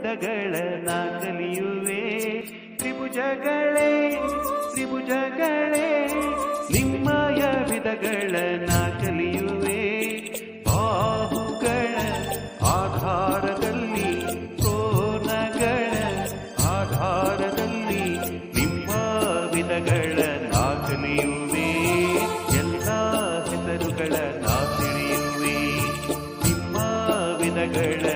ವಿಧಗಳ ನಾ ಕಲಿಯುವೆ. ತ್ರಿಭುಜಗಳೇ ತ್ರಿಭುಜಗಳೇ ನಿಮ್ಮಯ ವಿಧಗಳ ನಾ ಕಲಿಯುವೆ. ಬಾಹುಗಳ ಆಧಾರದಲ್ಲಿ ಕೋನಗಳ ಆಧಾರದಲ್ಲಿ ನಿಮ್ಮ ವಿಧಗಳ ನಾ ಕಲಿಯುವೆ. ಎಲ್ಲ ಹೆಸರುಗಳ ನಾ ತಿಳಿಯುವೆ. ನಿಮ್ಮ ವಿಧಗಳ